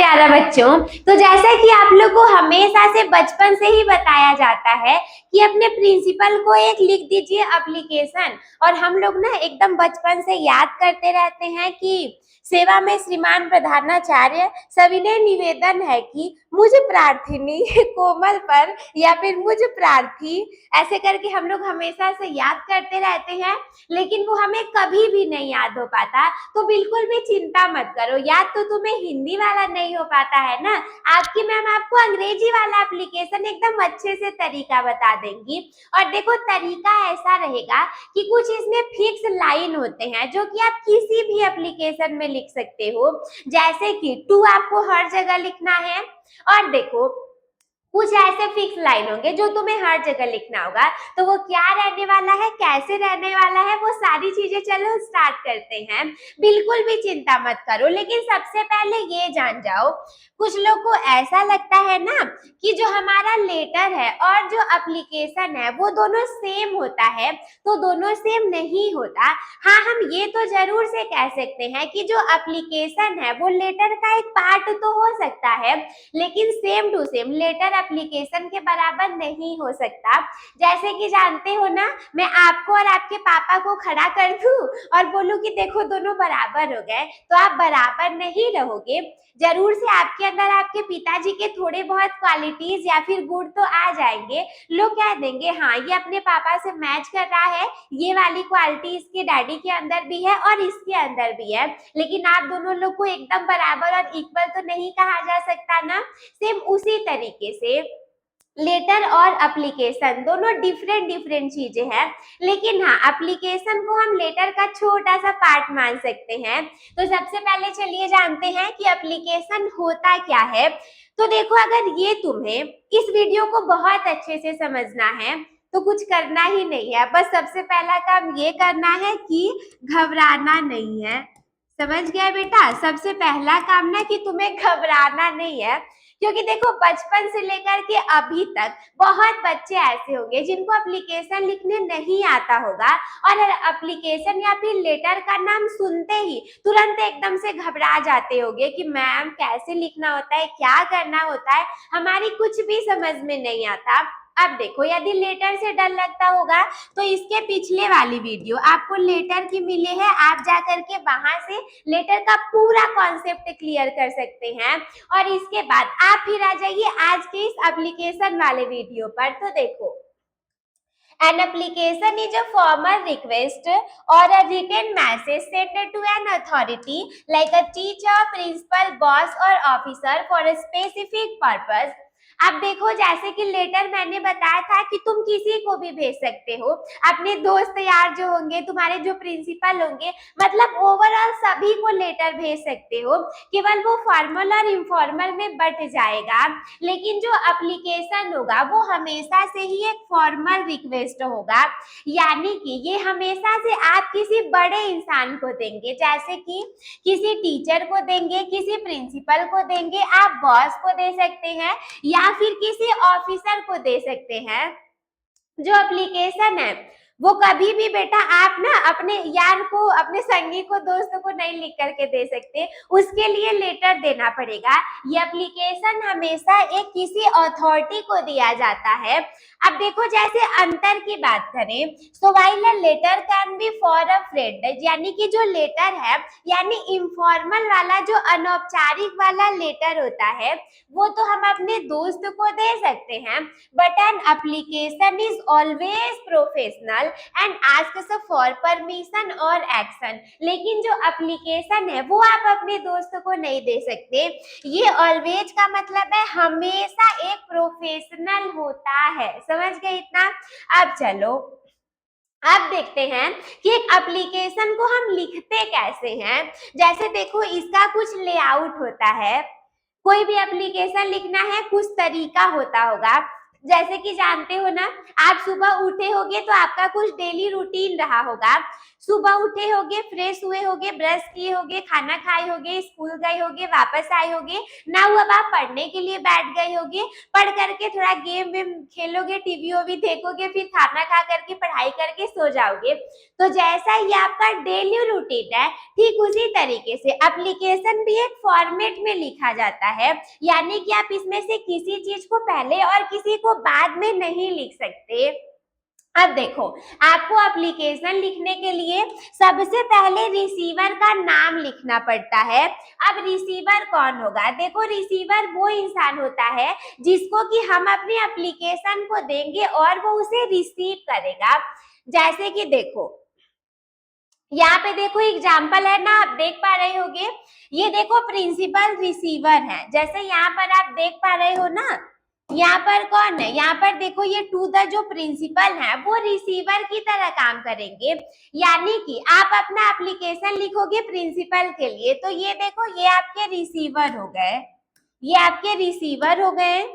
प्यारा बच्चों। तो जैसा कि आप लोग को हमेशा से बचपन से ही बताया जाता है कि अपने प्रिंसिपल को एक लिख दीजिए एप्लीकेशन, और हम लोग ना एकदम बचपन से याद करते रहते हैं कि सेवा में श्रीमान प्रधानाचार्य सविनय निवेदन है कि मुझ प्रार्थिनी कोमल पर, या फिर मुझ प्रार्थी, ऐसे करके हम लोग हमेशा से याद करते रहते हैं, लेकिन वो हमें कभी भी नहीं याद हो पाता। तो बिल्कुल भी चिंता मत करो, याद तो तुम्हें हिंदी वाला नहीं हो पाता है ना, आपकी मैम आपको अंग्रेजी वाला एप्लीकेशन एकदम अच्छे से तरीका बता देंगी। और देखो तरीका ऐसा रहेगा कि कुछ इसमें फिक्स लाइन होते हैं जो कि आप किसी भी एप्लीकेशन में लिख सकते हो, जैसे कि टू आपको हर जगह लिखना है, और देखो कुछ ऐसे फिक्स लाइन होंगे जो तुम्हें हर जगह लिखना होगा। तो वो क्या रहने वाला है, कैसे रहने वाला है, वो सारी चीजें चलो स्टार्ट करते हैं। बिल्कुल भी चिंता मत करो, लेकिन सबसे पहले ये जान जाओ, कुछ लोग को ऐसा लगता है ना कि जो हमारा लेटर है और जो एप्लीकेशन है वो दोनों सेम होता है, तो दोनों सेम नहीं होता। हाँ, हम ये तो जरूर से कह सकते हैं कि जो एप्लीकेशन है वो लेटर का एक पार्ट तो हो सकता है, लेकिन same to same letter application के बराबर नहीं हो सकता। जैसे कि जानते हो ना, मैं आपको और आपके पापा को खड़ा कर दूं और बोलूं कि देखो दोनों बराबर हो गए, तो आप बराबर नहीं रहोगे। जरूर से आपके अंदर आपके पिताजी के थोड़े बहुत क्वालिटीज या फिर गुण तो आ जाएंगे। लोग कह देंगे हाँ ये अपने पापा से मैच कर रहा है, ये वाली क्वालिटी इसके डैडी के अंदर भी है और इसके अंदर भी है, लेकिन आप दोनों लोग को एकदम बराबर और इक्वल तो नहीं कहा जा सकता ना। सेम उसी तरीके से लेटर और एप्लीकेशन दोनों डिफरेंट डिफरेंट चीजें हैं, लेकिन हाँ एप्लीकेशन को हम लेटर का छोटा सा पार्ट मान सकते हैं। तो सबसे पहले चलिए जानते हैं कि एप्लीकेशन होता क्या है। तो देखो, अगर ये तुम्हें इस वीडियो को बहुत अच्छे से समझना है तो कुछ करना ही नहीं है, बस सबसे पहला काम ये करना है कि घबराना नहीं है। समझ गया बेटा? सबसे पहला काम ना कि तुम्हें घबराना नहीं है, क्योंकि देखो बचपन से लेकर के अभी तक बहुत बच्चे ऐसे होंगे जिनको एप्लीकेशन लिखने नहीं आता होगा, और एप्लीकेशन या फिर लेटर का नाम सुनते ही तुरंत एकदम से घबरा जाते होंगे कि मैम कैसे लिखना होता है, क्या करना होता है, हमारी कुछ भी समझ में नहीं आता। अब देखो, यदि लेटर से डर लगता होगा तो इसके पिछले वाली वीडियो आपको लेटर की मिली है, आप जा करके वहां से लेटर का पूरा कॉन्सेप्ट क्लियर कर सकते हैं। और इसके बाद आप फिर आ जाइए आज के इस एप्लीकेशन वाले वीडियो पर। तो देखो, an application is a formal request or a written message sent to an authority like a teacher, principal, boss or officer for a specific purpose। अब देखो, जैसे कि लेटर मैंने बताया था कि तुम किसी को भी भेज सकते हो, अपने दोस्त यार जो होंगे, तुम्हारे जो प्रिंसिपल होंगे, मतलब ओवरऑल सभी को लेटर भेज सकते हो, केवल वो फॉर्मल और इनफॉर्मल में बट जाएगा। लेकिन जो एप्लीकेशन होगा वो हमेशा से ही एक फॉर्मल रिक्वेस्ट होगा, यानी कि ये हमेशा से आप किसी बड़े इंसान को देंगे, जैसे कि किसी टीचर को देंगे, किसी प्रिंसिपल को देंगे, आप बॉस को दे सकते हैं या फिर किसी ऑफिसर को दे सकते हैं। जो एप्लीकेशन है वो कभी भी बेटा आप ना अपने यार को, अपने संगी को, दोस्त को नहीं लिख करके दे सकते, उसके लिए लेटर देना पड़ेगा। ये एप्लीकेशन हमेशा एक किसी अथॉरिटी को दिया जाता है। अब देखो, जैसे अंतर की बात करें तो while a letter can be for a friend, यानी कि जो लेटर है, यानी इनफॉर्मल वाला जो अनौपचारिक वाला लेटर होता है वो तो हम अपने दोस्त को दे सकते हैं, but an application is always professional and asks for permission और एक्शन। लेकिन जो एप्लीकेशन है वो आप अपने दोस्त को नहीं दे सकते। ये ऑलवेज का मतलब है हमेशा एक प्रोफेशनल होता है। समझ गए इतना? अब चलो, अब देखते हैं कि एक एप्लीकेशन को हम लिखते कैसे हैं। जैसे देखो, इसका कुछ लेआउट होता है, कोई भी एप्लीकेशन लिखना है कुछ तरीका होता होगा। जैसे कि जानते हो ना, आप सुबह उठे होगे तो आपका कुछ डेली रूटीन रहा होगा, सुबह उठे होगे, फ्रेश हुए होगे, ब्रश किए होगे, खाना खाए होगे, स्कूल गए होगे, वापस आए होगे, ना अब आप पढ़ने के लिए बैठ गए होगे, पढ़ करके थोड़ा गेम वेम खेलोगे, टीवी ओवी देखोगे, फिर खाना खा करके पढ़ाई करके सो जाओगे। तो जैसा ये आपका डेली रूटीन है, ठीक उसी तरीके से एप्लीकेशन भी एक फॉर्मेट में लिखा जाता है, यानी कि आप इसमें से किसी चीज को पहले और किसी को बाद में नहीं लिख सकते। अब देखो, आपको एप्लीकेशन लिखने के लिए सबसे पहले रिसीवर का नाम लिखना पड़ता है। अब रिसीवर कौन होगा? देखो, रिसीवर वो इंसान होता है जिसको कि हम अपने एप्लीकेशन को देंगे और वो उसे रिसीव करेगा। जैसे कि देखो, यहाँ पे देखो एग्जाम्पल है ना, आप देख पा रहे होगे, ये देखो प्रिंसिपल रिसीवर है। जैसे यहाँ पर आप देख पा रहे हो ना, यहाँ पर कौन है? यहाँ पर देखो, ये टू द जो प्रिंसिपल है वो रिसीवर की तरह काम करेंगे। यानी कि आप अपना एप्लीकेशन लिखोगे प्रिंसिपल के लिए, तो ये देखो, ये आपके रिसीवर हो गए, ये आपके रिसीवर हो गए।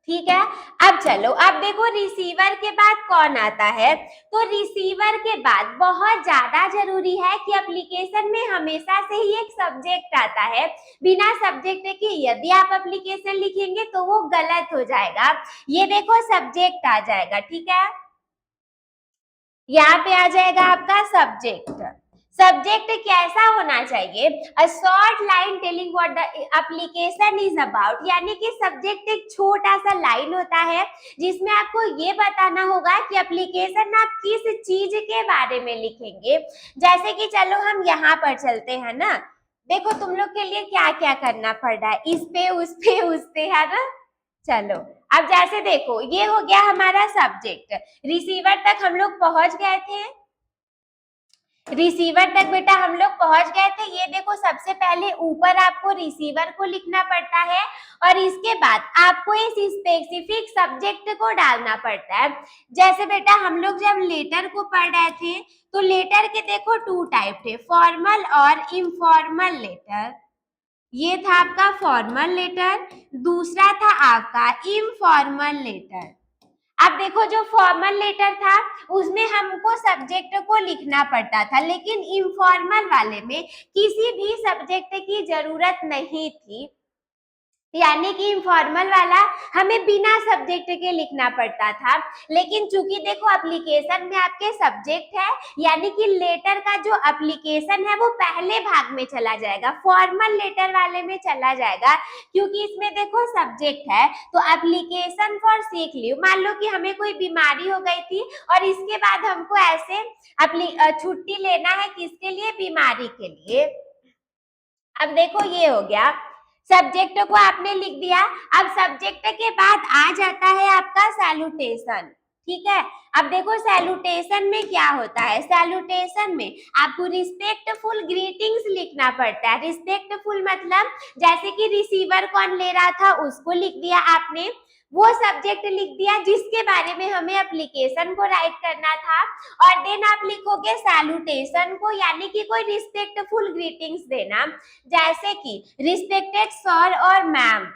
ठीक है, अब चलो, अब देखो रिसीवर के बाद कौन आता है? तो रिसीवर के बाद बहुत ज्यादा जरूरी है कि एप्लीकेशन में हमेशा से ही एक सब्जेक्ट आता है। बिना सब्जेक्ट के यदि आप एप्लीकेशन लिखेंगे तो वो गलत हो जाएगा। ये देखो सब्जेक्ट आ जाएगा, ठीक है, यहाँ पे आ जाएगा आपका सब्जेक्ट। सब्जेक्ट कैसा होना चाहिए? A short line telling what the application is about, यानी कि सब्जेक्ट एक छोटा सा लाइन होता है जिसमें आपको ये बताना होगा कि एप्लीकेशन आप किस चीज के बारे में लिखेंगे। जैसे कि चलो हम यहाँ पर चलते हैं ना, देखो तुम लोग के लिए क्या क्या करना पड़ रहा है, इस पे उस पे उस पे, है ना। चलो, अब जैसे देखो, ये हो गया हमारा सब्जेक्ट। रिसीवर तक हम लोग पहुंच गए थे, रिसीवर तक बेटा हम लोग पहुंच गए थे। ये देखो, सबसे पहले ऊपर आपको रिसीवर को लिखना पड़ता है और इसके बाद आपको इस स्पेसिफिक सब्जेक्ट को डालना पड़ता है। जैसे बेटा हम लोग जब लेटर को पढ़ रहे थे, तो लेटर के देखो टू टाइप थे, फॉर्मल और इनफॉर्मल लेटर। ये था आपका फॉर्मल लेटर, दूसरा था आपका इनफॉर्मल लेटर। अब देखो, जो फॉर्मल लेटर था उसमें हमको सब्जेक्ट को लिखना पड़ता था, लेकिन इनफॉर्मल वाले में किसी भी सब्जेक्ट की जरूरत नहीं थी। यानी कि इनफॉर्मल वाला हमें बिना सब्जेक्ट के लिखना पड़ता था। लेकिन चूंकि देखो एप्लीकेशन में आपके सब्जेक्ट है, यानी कि लेटर का जो एप्लीकेशन है वो पहले भाग में चला जाएगा, फॉर्मल लेटर वाले में चला जाएगा, क्योंकि इसमें देखो सब्जेक्ट है। तो एप्लीकेशन फॉर सिक लीव, मान लो कि हमें कोई बीमारी हो गई थी और इसके बाद हमको ऐसे छुट्टी लेना है, किसके लिए? बीमारी के लिए। अब देखो, ये हो गया, सब्जेक्ट को आपने लिख दिया। अब सब्जेक्ट के बाद आ जाता है आपका सैल्यूटेशन, ठीक है। अब देखो सैल्यूटेशन में क्या होता है? सैल्यूटेशन में आपको रिस्पेक्टफुल ग्रीटिंग्स लिखना पड़ता है। रिस्पेक्टफुल मतलब जैसे कि रिसीवर कौन ले रहा था उसको लिख दिया आपने, वो सब्जेक्ट लिख दिया जिसके बारे में हमें एप्लीकेशन को राइट करना था, और देन आप लिखोगे सैल्यूटेशन को, यानी कि कोई रिस्पेक्टफुल ग्रीटिंग्स देना। जैसे कि रिस्पेक्टेड सर और मैम,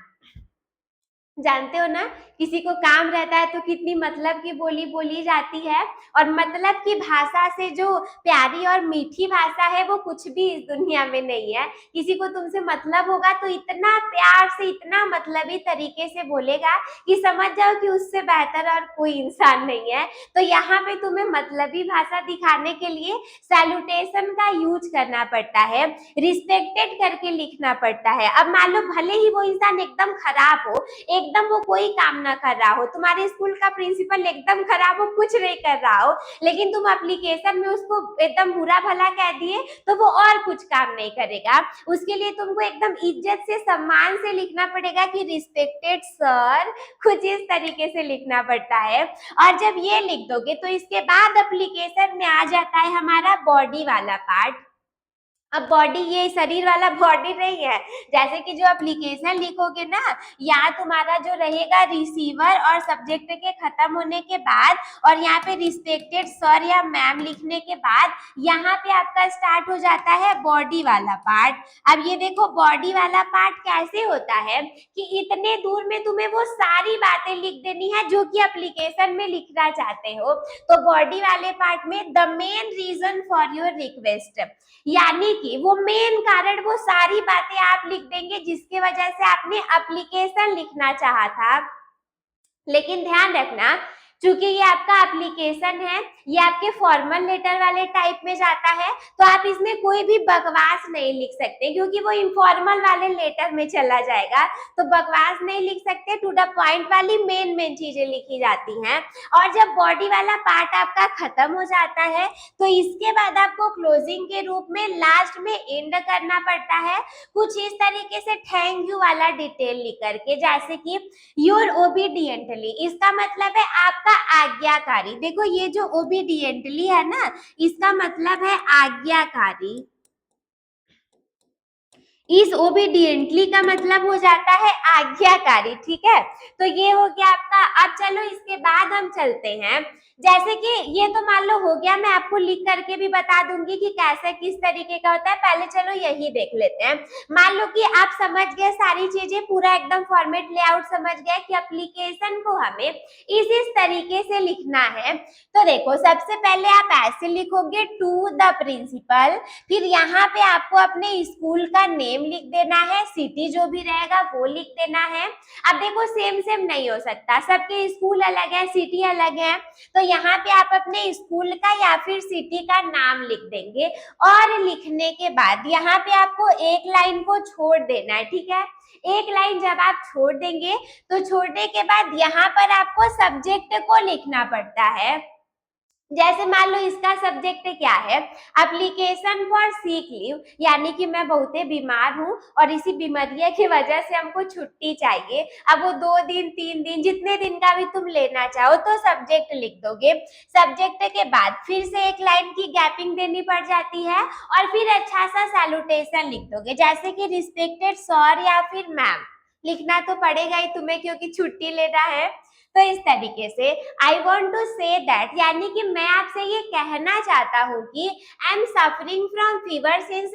जानते हो ना, किसी को काम रहता है तो कितनी मतलब की बोली बोली जाती है, और मतलब की भाषा से जो प्यारी और मीठी भाषा है वो कुछ भी इस दुनिया में नहीं है। किसी को तुमसे मतलब होगा तो इतना प्यार से, इतना मतलबी तरीके से बोलेगा कि समझ जाओ कि उससे बेहतर और कोई इंसान नहीं है। तो यहाँ पे तुम्हें मतलबी भाषा दिखाने के लिए सैल्यूटेशन का यूज करना पड़ता है, रिस्पेक्टेड करके लिखना पड़ता है। अब मान लो भले ही वो इंसान एकदम खराब हो, एकदम वो कोई काम ना कर रहा हो, तुम्हारे स्कूल का प्रिंसिपल एकदम खराब हो, कुछ नहीं कर रहा हो, लेकिन तुम एप्लीकेशन में उसको एकदम बुरा भला कह दिए तो वो और कुछ काम नहीं करेगा। उसके लिए तुमको एकदम इज्जत से, सम्मान से लिखना पड़ेगा कि रिस्पेक्टेड सर, कुछ इस तरीके से लिखना पड़ता है। और जब ये लिख दोगे तो इसके बाद एप्लीकेशन में आ जाता है हमारा बॉडी वाला पार्ट। अब बॉडी ये शरीर वाला बॉडी नहीं है। जैसे कि जो एप्लीकेशन लिखोगे ना, यहाँ तुम्हारा जो रहेगा रिसीवर और सब्जेक्ट के खत्म होने के बाद, और यहाँ पे रिस्पेक्टेड सर या मैम लिखने के बाद यहाँ पे आपका स्टार्ट हो जाता है बॉडी वाला पार्ट। अब ये देखो बॉडी वाला पार्ट कैसे होता है कि इतने दूर में तुम्हें वो सारी बातें लिख देनी है जो कि एप्लीकेशन में लिखना चाहते हो। तो बॉडी वाले पार्ट में the main reason for your request, यानी कि वो मेन कारण, वो सारी बातें आप लिख देंगे जिसकी वजह से आपने एप्लीकेशन लिखना चाहा था। लेकिन ध्यान रखना, चूंकि ये आपका एप्लीकेशन है, ये आपके फॉर्मल लेटर वाले टाइप में जाता है, तो आप इसमें कोई भी बकवास नहीं लिख सकते क्योंकि वो इनफॉर्मल वाले लेटर में चला जाएगा। तो बकवास नहीं लिख सकते, टू द पॉइंट वाली मेन मेन चीजें लिखी जाती हैं। और जब बॉडी वाला पार्ट आपका खत्म हो जाता है तो इसके बाद आपको क्लोजिंग के रूप में लास्ट में एंड करना पड़ता है, कुछ इस तरीके से थैंक यू वाला डिटेल लिख करके, जैसे कि योर ओबीडियंटली, इसका मतलब है आपका आज्ञाकारी। देखो ये जो ओबीडियंटली है ना, इसका मतलब है आज्ञाकारी। इस ओबीडियंटली का मतलब हो जाता है आज्ञाकारी, ठीक है। तो ये हो गया आपका। अब चलो इसके बाद हम चलते हैं, जैसे कि ये तो मान लो हो गया, मैं आपको लिख करके भी बता दूंगी कि कैसे किस तरीके का होता है। पहले चलो यही देख लेते हैं। मान लो कि आप समझ गए सारी चीजें, पूरा एकदम फॉर्मेट लेआउट समझ गए कि एप्लीकेशन को हमें इस तरीके से लिखना है। तो देखो सबसे पहले आप ऐसे लिखोगे टू द प्रिंसिपल, फिर यहाँ पे आपको अपने स्कूल का नेम लिख देना है, सिटी जो भी रहेगा वो लिख देना है। अब देखो सेम सेम नहीं हो सकता, सबके स्कूल अलग है, सिटी अलग है, तो यहाँ पे आप अपने स्कूल का या फिर सिटी का नाम लिख देंगे। और लिखने के बाद यहाँ पे आपको एक लाइन को छोड़ देना है, ठीक है। एक लाइन जब आप छोड़ देंगे तो छोड़ने के बाद यहाँ पर आपको सब्जेक्ट को लिखना पड़ता है। जैसे मान लो इसका सब्जेक्ट क्या है, एप्लीकेशन फॉर सीक लीव, यानी कि मैं बहुत बीमार हूँ और इसी बीमारी की वजह से हमको छुट्टी चाहिए। अब वो 2 दिन 3 दिन जितने दिन का भी तुम लेना चाहो तो सब्जेक्ट लिख दोगे। सब्जेक्ट के बाद फिर से एक लाइन की गैपिंग देनी पड़ जाती है और फिर अच्छा सा सैल्यूटेशन लिख दोगे, जैसे कि रिस्पेक्टेड सर या फिर मैम, लिखना तो पड़ेगा ही तुम्हें क्योंकि छुट्टी लेना है। तो इस तरीके से I want to say that, यानी कि मैं आपसे ये कहना चाहता हूँ कि I am suffering from fever since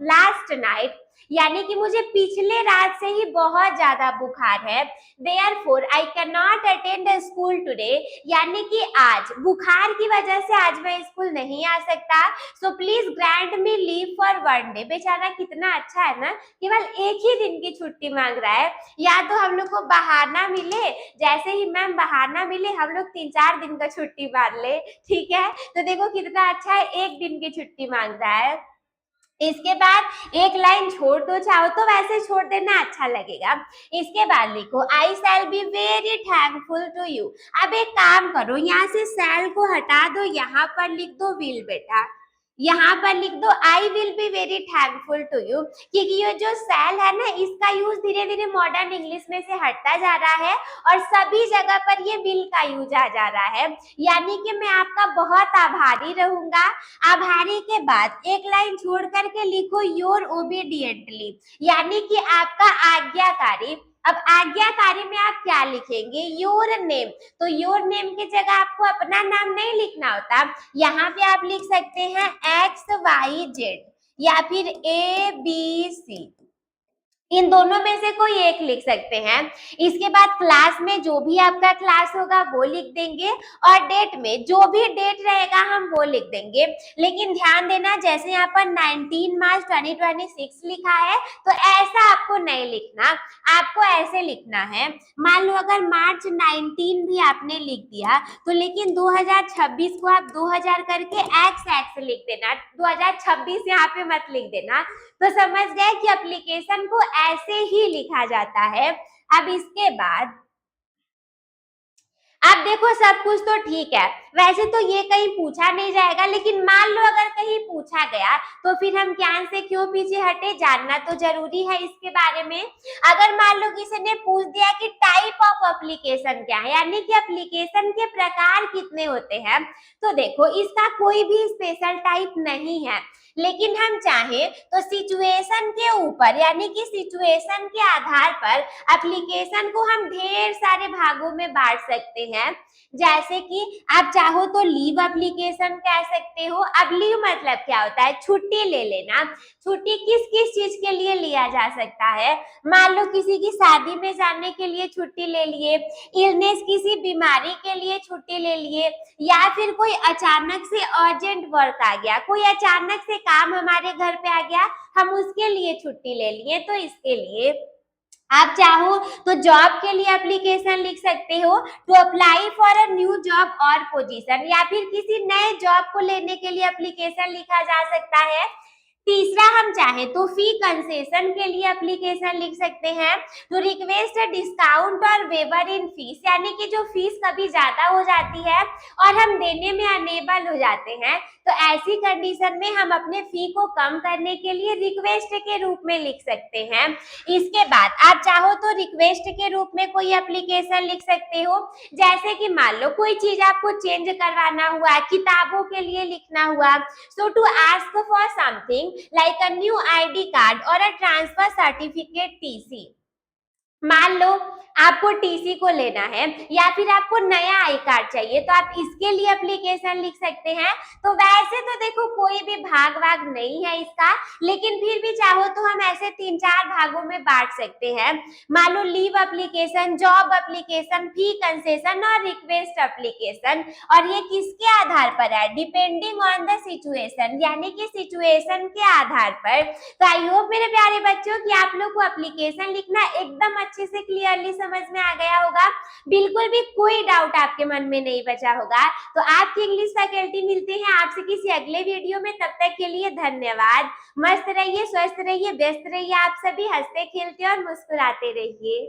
last night, यानी कि मुझे पिछले रात से ही बहुत ज्यादा बुखार है। Therefore I can not attend school today, यानी कि आज बुखार की वजह से आज मैं स्कूल नहीं आ सकता। So please grant me leave for 1 day. बेचारा कितना अच्छा है ना, केवल एक ही दिन की छुट्टी मांग रहा है। या तो हम लोग को बहाना मिले, जैसे ही मैम बहाना मिले हम लोग 3-4 दिन का छुट्टी मार ले, ठीक है। तो देखो कितना अच्छा है, एक दिन की छुट्टी मांग रहा है। इसके बाद एक लाइन छोड़ दो, चाहो तो वैसे छोड़ देना, अच्छा लगेगा। इसके बाद लिखो I shall be very thankful to you. अब एक काम करो, यहाँ से शैल को हटा दो, यहाँ पर लिख दो विल बेटा, यहाँ पर लिख दो I will be very thankful to you, क्योंकि ये जो शैल है ना, इसका यूज धीरे धीरे मॉडर्न इंग्लिश में से हटता जा रहा है और सभी जगह पर ये विल का यूज आ जा रहा है, यानी कि मैं आपका बहुत आभारी रहूंगा। आभारी के बाद एक लाइन छोड़ करके लिखो योर ओबीडियंटली, यानी कि आपका आज्ञाकारी। अब आज्ञाकारी में आप क्या लिखेंगे, योर नेम, तो योर नेम की जगह आपको अपना नाम नहीं लिखना होता, यहाँ पे आप लिख सकते हैं XYZ या फिर ABC, इन दोनों में से कोई एक लिख सकते हैं। इसके बाद क्लास में जो भी आपका क्लास होगा वो लिख देंगे और डेट में जो भी डेट रहेगा हम वो लिख देंगे। लेकिन ध्यान देना, जैसे यहाँ पर 19 मार्च 2026 लिखा है तो ऐसा आपको नहीं लिखना, आपको ऐसे लिखना है। मान लो अगर मार्च 19 भी आपने लिख दिया तो लेकिन 2026 को आप 2000 करके XX लिख देना, 2026 यहाँ पे मत लिख देना। तो समझ गए कि एप्लीकेशन को ऐसे ही लिखा जाता है। अब इसके बाद अब देखो सब कुछ तो ठीक है, वैसे तो ये कहीं पूछा नहीं जाएगा, लेकिन मान लो अगर कहीं पूछा गया तो फिर हम ज्ञान से क्यों पीछे हटे, जानना तो जरूरी है इसके बारे में। अगर मान लो किसी ने पूछ दिया कि टाइप ऑफ एप्लीकेशन क्या है, यानी कि एप्लीकेशन के प्रकार कितने होते हैं, तो देखो इसका कोई भी स्पेशल टाइप नहीं है, लेकिन हम चाहें तो सिचुएशन के ऊपर यानी कि सिचुएशन के आधार पर एप्लीकेशन को हम ढेर सारे भागों में बांट सकते हैं। जैसे कि आप चाहो तो लीव एप्लीकेशन कह सकते हो। अब लीव मतलब क्या होता है, छुट्टी ले लेना। छुट्टी किस किस चीज के लिए लिया जा सकता है, मान लो किसी की शादी में जाने के लिए छुट्टी ले लिए, इलनेस किसी बीमारी के लिए छुट्टी ले लिए, या फिर कोई अचानक से अर्जेंट वर्क आ गया, कोई अचानक से काम हमारे घर पे आ गया, हम उसके लिए छुट्टी ले लिए, तो इसके लिए आप चाहो तो जॉब के लिए एप्लीकेशन लिख सकते हो, to apply for a new job और पोजीशन, या फिर किसी नए जॉब को लेने के लिए एप्लीकेशन लिखा जा सकता है। तीसरा हम चाहे तो फी कंसेशन के लिए एप्लीकेशन लिख सकते हैं, तो रिक्वेस्ट डिस्काउंट और वेवर इन फीस, यानी कि जो फीस कभी ज्यादा हो जाती है और हम देने में अनेबल हो जाते हैं, तो ऐसी कंडीशन में हम अपने फी को कम करने के लिए रिक्वेस्ट के रूप में लिख सकते हैं। इसके बाद आप चाहो तो रिक्वेस्ट के रूप में कोई एप्लीकेशन लिख सकते हो, जैसे कि मान लो कोई चीज आपको चेंज करवाना हुआ, किताबों के लिए लिखना हुआ, so to ask for something like a new ID card or a transfer certificate TC। मान लो आपको टीसी को लेना है या फिर आपको नया आई कार्ड चाहिए, तो आप इसके लिए एप्लीकेशन लिख सकते हैं। तो वैसे तो देखो कोई भी भाग वाग नहीं है इसका, लेकिन फिर भी चाहो तो हम ऐसे 3-4 भागों में बांट सकते हैं। मान लो leave application, job application, fee concession और रिक्वेस्ट एप्लीकेशन। और ये किसके आधार पर है, डिपेंडिंग ऑन द सिचुएशन, यानी कि सिचुएशन के आधार पर। तो आई होप मेरे प्यारे बच्चों कि आप लोग को एप्लीकेशन लिखना एकदम अच्छे से क्लियरली समझ में आ गया होगा, बिल्कुल भी कोई डाउट आपके मन में नहीं बचा होगा। तो आपकी इंग्लिश फैकल्टी मिलते हैं आपसे किसी अगले वीडियो में, तब तक के लिए धन्यवाद। मस्त रहिए, स्वस्थ रहिए, व्यस्त रहिए, आप सभी हंसते खेलते और मुस्कुराते रहिए।